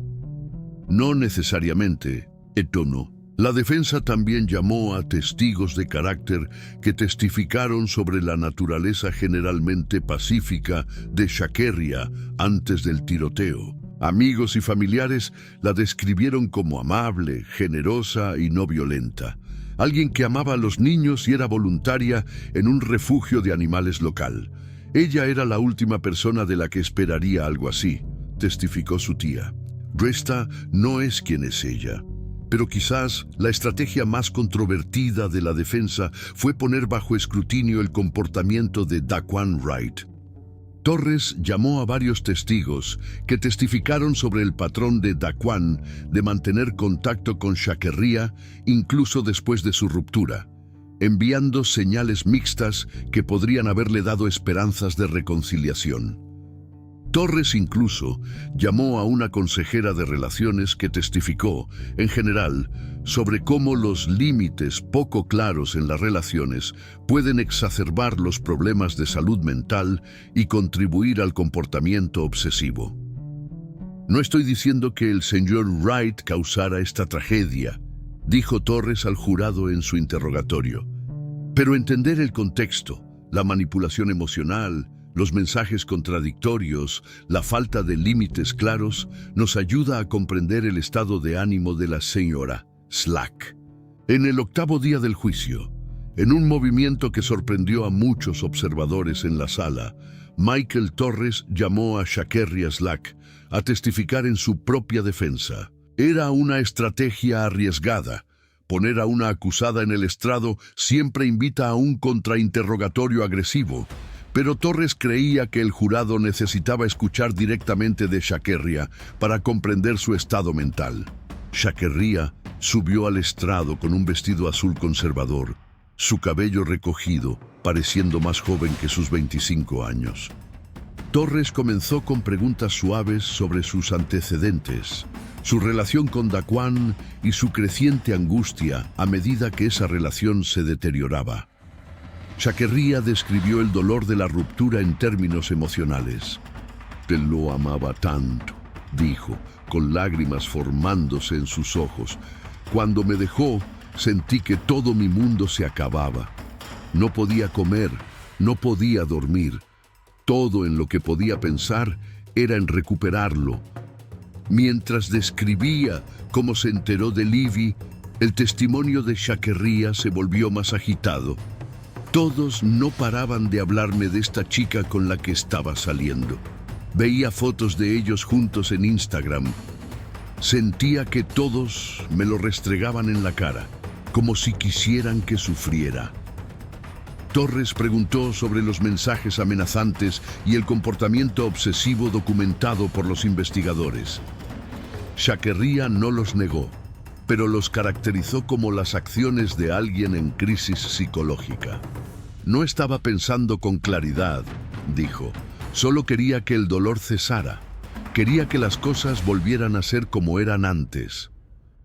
[SPEAKER 1] No necesariamente, Etono. La defensa también llamó a testigos de carácter que testificaron sobre la naturaleza generalmente pacífica de Sha'Carri antes del tiroteo. Amigos y familiares la describieron como amable, generosa y no violenta. Alguien que amaba a los niños y era voluntaria en un refugio de animales local. Ella era la última persona de la que esperaría algo así, testificó su tía. Dresta no es quien es ella. Pero quizás la estrategia más controvertida de la defensa fue poner bajo escrutinio el comportamiento de Daquan Wright. Torres llamó a varios testigos que testificaron sobre el patrón de Daquan de mantener contacto con Sha'Carri incluso después de su ruptura, enviando señales mixtas que podrían haberle dado esperanzas de reconciliación. Torres incluso llamó a una consejera de relaciones que testificó, en general, sobre cómo los límites poco claros en las relaciones pueden exacerbar los problemas de salud mental y contribuir al comportamiento obsesivo. No estoy diciendo que el señor Wright causara esta tragedia, dijo Torres al jurado en su interrogatorio. Pero entender el contexto, la manipulación emocional, los mensajes contradictorios, la falta de límites claros, nos ayuda a comprender el estado de ánimo de la señora Slack. En el 8º día del juicio, en un movimiento que sorprendió a muchos observadores en la sala, Michael Torres llamó a Sha'Carri Slack a testificar en su propia defensa. Era una estrategia arriesgada. Poner a una acusada en el estrado siempre invita a un contrainterrogatorio agresivo. Pero Torres creía que el jurado necesitaba escuchar directamente de Sha'Carri para comprender su estado mental. Sha'Carri subió al estrado con un vestido azul conservador, su cabello recogido, pareciendo más joven que sus 25 años. Torres comenzó con preguntas suaves sobre sus antecedentes, su relación con Daquan y su creciente angustia a medida que esa relación se deterioraba. Sha'Carri describió el dolor de la ruptura en términos emocionales. «Te lo amaba tanto», dijo, con lágrimas formándose en sus ojos. «Cuando me dejó, sentí que todo mi mundo se acababa. No podía comer, no podía dormir. Todo en lo que podía pensar era en recuperarlo». Mientras describía cómo se enteró de Livy, el testimonio de Sha'Carri se volvió más agitado. Todos no paraban de hablarme de esta chica con la que estaba saliendo. Veía fotos de ellos juntos en Instagram. Sentía que todos me lo restregaban en la cara, como si quisieran que sufriera. Torres preguntó sobre los mensajes amenazantes y el comportamiento obsesivo documentado por los investigadores. Sha'Carri no los negó, pero los caracterizó como las acciones de alguien en crisis psicológica. «No estaba pensando con claridad», dijo. «Solo quería que el dolor cesara. Quería que las cosas volvieran a ser como eran antes».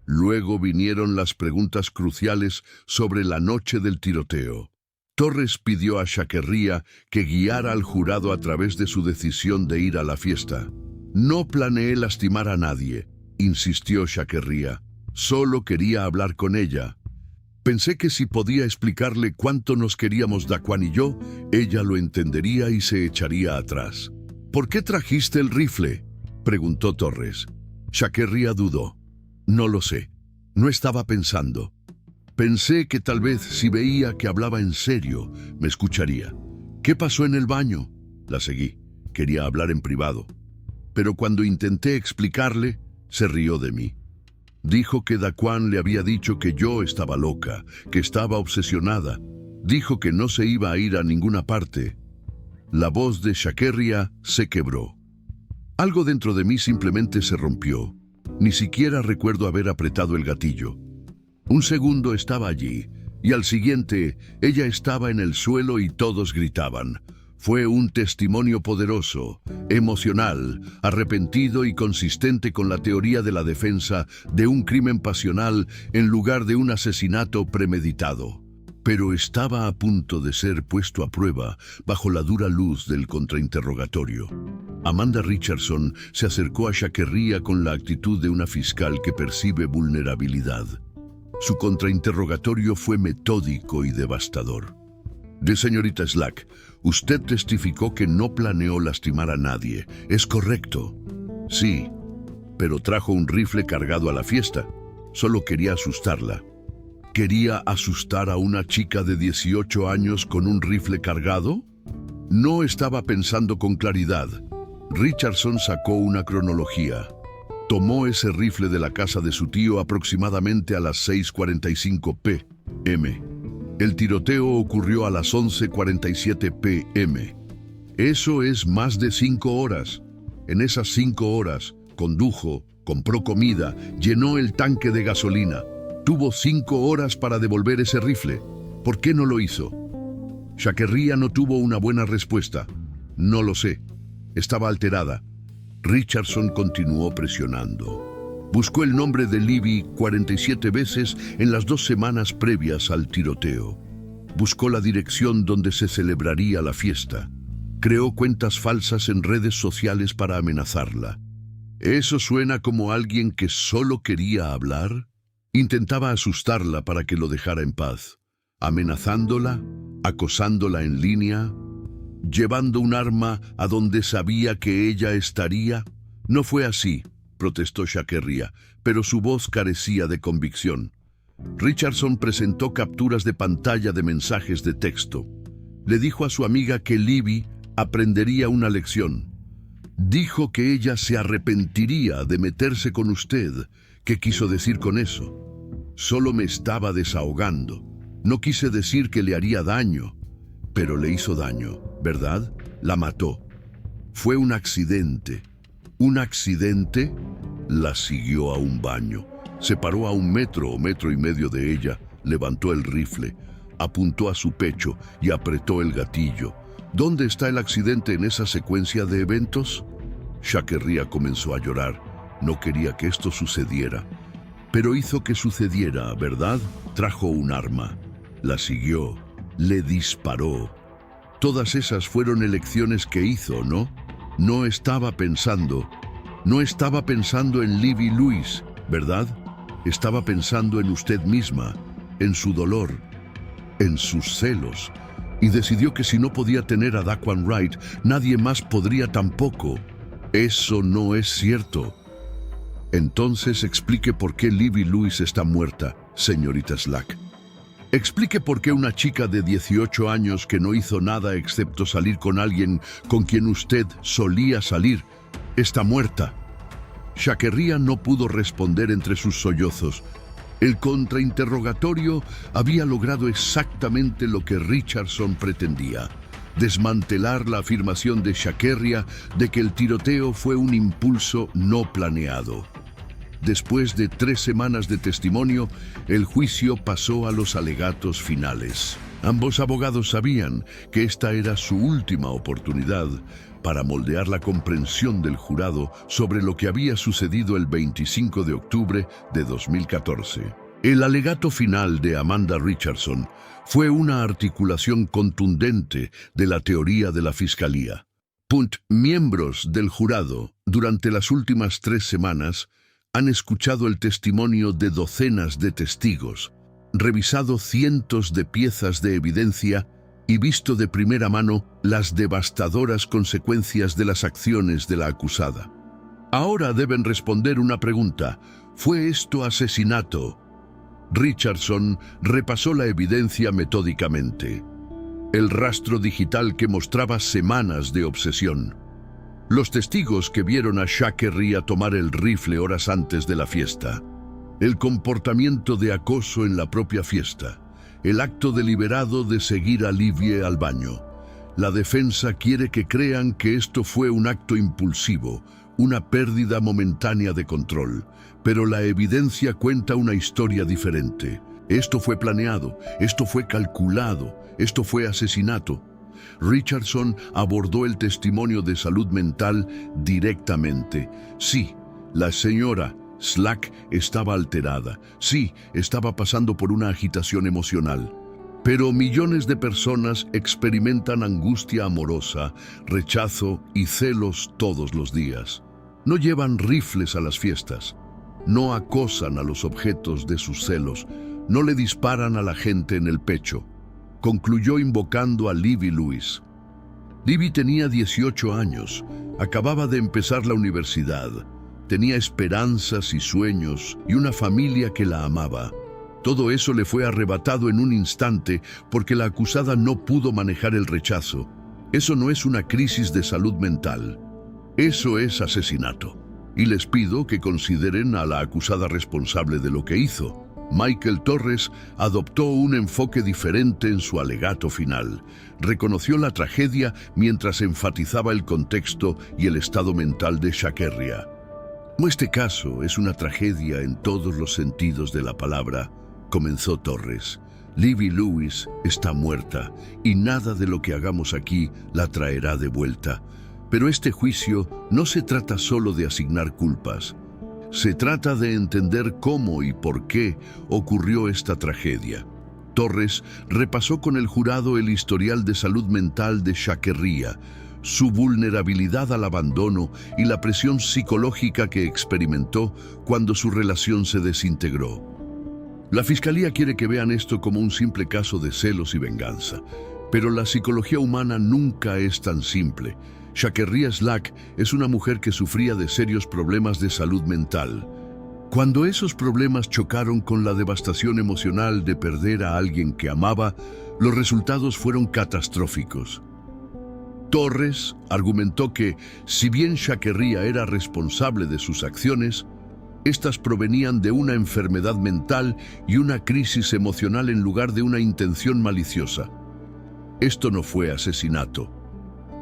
[SPEAKER 1] Luego vinieron las preguntas cruciales sobre la noche del tiroteo. Torres pidió a Sha'Carri que guiara al jurado a través de su decisión de ir a la fiesta. «No planeé lastimar a nadie», insistió Sha'Carri. «Solo quería hablar con ella. Pensé que si podía explicarle cuánto nos queríamos Daquan y yo, ella lo entendería y se echaría atrás». «¿Por qué trajiste el rifle?», preguntó Torres. Sha'Carri dudó. «No lo sé. No estaba pensando. Pensé que tal vez si veía que hablaba en serio, me escucharía». «¿Qué pasó en el baño?». La seguí. Quería hablar en privado. Pero cuando intenté explicarle, se rió de mí. Dijo que Daquan le había dicho que yo estaba loca, que estaba obsesionada. Dijo que no se iba a ir a ninguna parte. La voz de Shakerria se quebró. Algo dentro de mí simplemente se rompió. Ni siquiera recuerdo haber apretado el gatillo. Un segundo estaba allí, y al siguiente, ella estaba en el suelo y todos gritaban. Fue un testimonio poderoso, emocional, arrepentido y consistente con la teoría de la defensa de un crimen pasional en lugar de un asesinato premeditado. Pero estaba a punto de ser puesto a prueba bajo la dura luz del contrainterrogatorio. Amanda Richardson se acercó a Shakerria con la actitud de una fiscal que percibe vulnerabilidad. Su contrainterrogatorio fue metódico y devastador. Señorita Slack, usted testificó que no planeó lastimar a nadie. ¿Es correcto? Sí, pero trajo un rifle cargado a la fiesta. Solo quería asustarla. ¿Quería asustar a una chica de 18 años con un rifle cargado? No estaba pensando con claridad. Richardson sacó una cronología. Tomó ese rifle de la casa de su tío aproximadamente a las 6:45 p.m. El tiroteo ocurrió a las 11:47 p.m. Eso es más de 5 horas. En esas 5 horas, condujo, compró comida, llenó el tanque de gasolina. Tuvo 5 horas para devolver ese rifle. ¿Por qué no lo hizo? Shakerria no tuvo una buena respuesta. No lo sé. Estaba alterada. Richardson continuó presionando. Buscó el nombre de Libby 47 veces en las 2 semanas previas al tiroteo. Buscó la dirección donde se celebraría la fiesta. Creó cuentas falsas en redes sociales para amenazarla. ¿Eso suena como alguien que solo quería hablar? Intentaba asustarla para que lo dejara en paz, amenazándola, acosándola en línea, llevando un arma a donde sabía que ella estaría. No fue así, protestó Shakerria, pero su voz carecía de convicción. Richardson presentó capturas de pantalla de mensajes de texto. Le dijo a su amiga que Libby aprendería una lección. Dijo que ella se arrepentiría de meterse con usted. ¿Qué quiso decir con eso? Solo me estaba desahogando. No quise decir que le haría daño, pero le hizo daño, ¿verdad? La mató. Fue un accidente. ¿Un accidente? La siguió a un baño. Se paró a 1 metro o 1,5 metros de ella, levantó el rifle, apuntó a su pecho y apretó el gatillo. ¿Dónde está el accidente en esa secuencia de eventos? Shakerria comenzó a llorar. No quería que esto sucediera. Pero hizo que sucediera, ¿verdad? Trajo un arma. La siguió. Le disparó. Todas esas fueron elecciones que hizo, ¿no? No estaba pensando en Libby Lewis, ¿verdad? Estaba pensando en usted misma, en su dolor, en sus celos. Y decidió que si no podía tener a Daquan Wright, nadie más podría tampoco. Eso no es cierto. Entonces explique por qué Libby Lewis está muerta, señorita Slack. Explique por qué una chica de 18 años que no hizo nada excepto salir con alguien con quien usted solía salir, está muerta. Shakerria no pudo responder entre sus sollozos. El contrainterrogatorio había logrado exactamente lo que Richardson pretendía: desmantelar la afirmación de Shakerria de que el tiroteo fue un impulso no planeado. Después de 3 semanas de testimonio, el juicio pasó a los alegatos finales. Ambos abogados sabían que esta era su última oportunidad para moldear la comprensión del jurado sobre lo que había sucedido el 25 de octubre de 2014. El alegato final de Amanda Richardson fue una articulación contundente de la teoría de la Fiscalía. Miembros del jurado, durante las últimas 3 semanas, han escuchado el testimonio de docenas de testigos, revisado cientos de piezas de evidencia y visto de primera mano las devastadoras consecuencias de las acciones de la acusada. Ahora deben responder una pregunta: ¿fue esto asesinato? Richardson repasó la evidencia metódicamente. El rastro digital que mostraba semanas de obsesión. Los testigos que vieron a Shakerria tomar el rifle horas antes de la fiesta. El comportamiento de acoso en la propia fiesta. el acto deliberado de seguir a Livie al baño. La defensa quiere que crean que esto fue un acto impulsivo, una pérdida momentánea de control, pero la evidencia cuenta una historia diferente. Esto fue planeado, esto fue calculado, esto fue asesinato. Richardson abordó el testimonio de salud mental directamente. Sí, la señora Slack estaba alterada. Sí, estaba pasando por una agitación emocional. Pero millones de personas experimentan angustia amorosa, rechazo y celos todos los días. No llevan rifles a las fiestas, no acosan a los objetos de sus celos, no le disparan a la gente en el pecho. Concluyó invocando a Livie Lewis. Livie tenía 18 años, acababa de empezar la universidad, tenía esperanzas y sueños y una familia que la amaba. Todo eso le fue arrebatado en un instante porque la acusada no pudo manejar el rechazo. Eso no es una crisis de salud mental. Eso es asesinato. Y les pido que consideren a la acusada responsable de lo que hizo. Michael Torres adoptó un enfoque diferente en su alegato final. Reconoció la tragedia mientras enfatizaba el contexto y el estado mental de Shakerria. Este caso es una tragedia en todos los sentidos de la palabra, comenzó Torres. Livie Lewis está muerta y nada de lo que hagamos aquí la traerá de vuelta. Pero este juicio no se trata solo de asignar culpas. Se trata de entender cómo y por qué ocurrió esta tragedia. Torres repasó con el jurado el historial de salud mental de Shakerria, su vulnerabilidad al abandono y la presión psicológica que experimentó cuando su relación se desintegró. La fiscalía quiere que vean esto como un simple caso de celos y venganza, pero la psicología humana nunca es tan simple. Shakerria Slack es una mujer que sufría de serios problemas de salud mental. Cuando esos problemas chocaron con la devastación emocional de perder a alguien que amaba, los resultados fueron catastróficos. Torres argumentó que, si bien Shakerria era responsable de sus acciones, estas provenían de una enfermedad mental y una crisis emocional en lugar de una intención maliciosa. Esto no fue asesinato.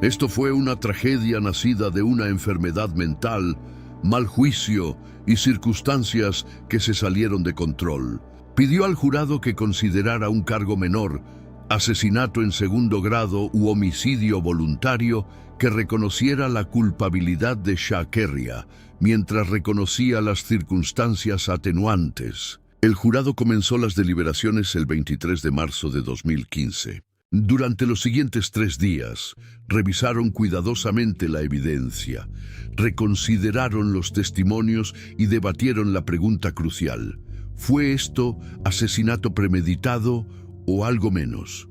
[SPEAKER 1] Esto fue una tragedia nacida de una enfermedad mental, mal juicio y circunstancias que se salieron de control. Pidió al jurado que considerara un cargo menor, asesinato en segundo grado u homicidio voluntario, que reconociera la culpabilidad de Shakerria, mientras reconocía las circunstancias atenuantes. El jurado comenzó las deliberaciones el 23 de marzo de 2015. Durante los siguientes 3 días, revisaron cuidadosamente la evidencia, reconsideraron los testimonios y debatieron la pregunta crucial: ¿fue esto asesinato premeditado o algo menos?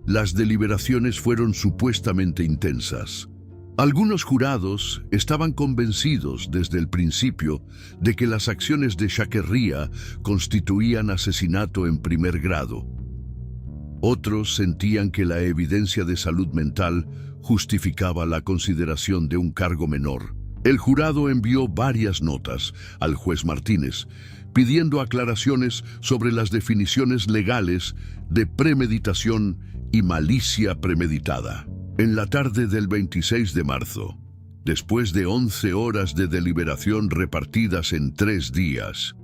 [SPEAKER 1] Las deliberaciones fueron supuestamente intensas. Algunos jurados estaban convencidos desde el principio de que las acciones de Shakerria constituían asesinato en primer grado. Otros sentían que la evidencia de salud mental justificaba la consideración de un cargo menor. El jurado envió varias notas al juez Martínez, pidiendo aclaraciones sobre las definiciones legales de premeditación y malicia premeditada. En la tarde del 26 de marzo, después de 11 horas de deliberación repartidas en 3 días,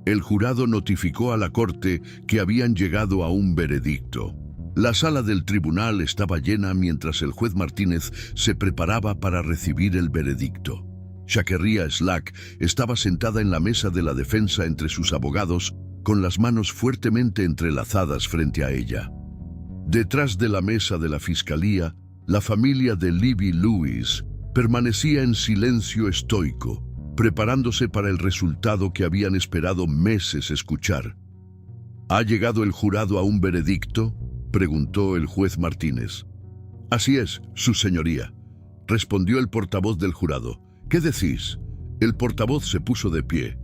[SPEAKER 1] el jurado notificó a la Corte que habían llegado a un veredicto. La sala del tribunal estaba llena mientras el juez Martínez se preparaba para recibir el veredicto. Shakerria Slack estaba sentada en la mesa de la defensa entre sus abogados, con las manos fuertemente entrelazadas frente a ella. Detrás de la mesa de la fiscalía, la familia de Livie Lewis permanecía en silencio estoico, preparándose para el resultado que habían esperado meses escuchar. ¿Ha llegado el jurado a un veredicto?, preguntó el juez Martínez. Así es, su señoría, respondió el portavoz del jurado. ¿Qué decís? El portavoz se puso de pie.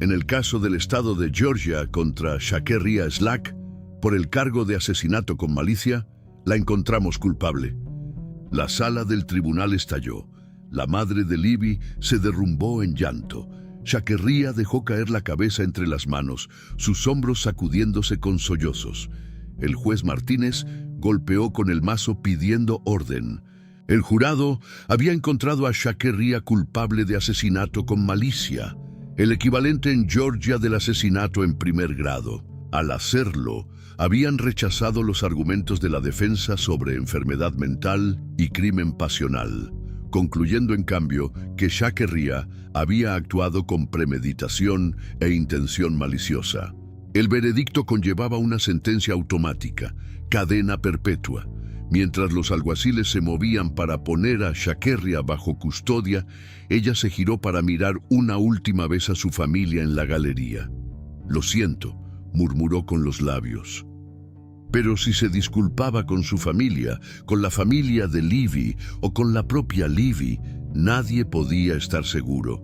[SPEAKER 1] En el caso del estado de Georgia contra Shakerria Slack, por el cargo de asesinato con malicia, la encontramos culpable. La sala del tribunal estalló. La madre de Livie se derrumbó en llanto. Chakerría dejó caer la cabeza entre las manos, sus hombros sacudiéndose con sollozos. El juez Martínez golpeó con el mazo pidiendo orden. El jurado había encontrado a Chakerría culpable de asesinato con malicia, el equivalente en Georgia del asesinato en primer grado. Al hacerlo, habían rechazado los argumentos de la defensa sobre enfermedad mental y crimen pasional, concluyendo en cambio que Chakerría había actuado con premeditación e intención maliciosa. El veredicto conllevaba una sentencia automática, cadena perpetua. Mientras los alguaciles se movían para poner a Chakerría bajo custodia, ella se giró para mirar una última vez a su familia en la galería. «Lo siento», murmuró con los labios. Pero si se disculpaba con su familia, con la familia de Livy o con la propia Livy, nadie podía estar seguro.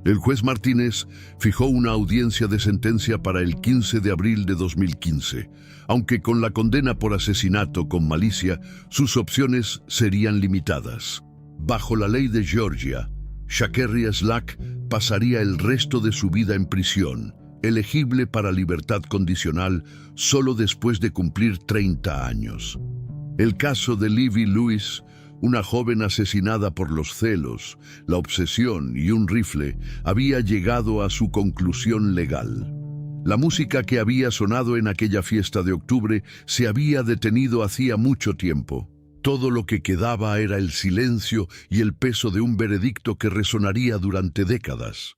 [SPEAKER 1] El juez Martínez fijó una audiencia de sentencia para el 15 de abril de 2015, aunque con la condena por asesinato con malicia, sus opciones serían limitadas. Bajo la ley de Georgia, Chakerría Slack pasaría el resto de su vida en prisión, elegible para libertad condicional solo después de cumplir 30 años. El caso de Livy Lewis, una joven asesinada por los celos, la obsesión y un rifle, había llegado a su conclusión legal. La música que había sonado en aquella fiesta de octubre se había detenido hacía mucho tiempo. Todo lo que quedaba era el silencio y el peso de un veredicto que resonaría durante décadas.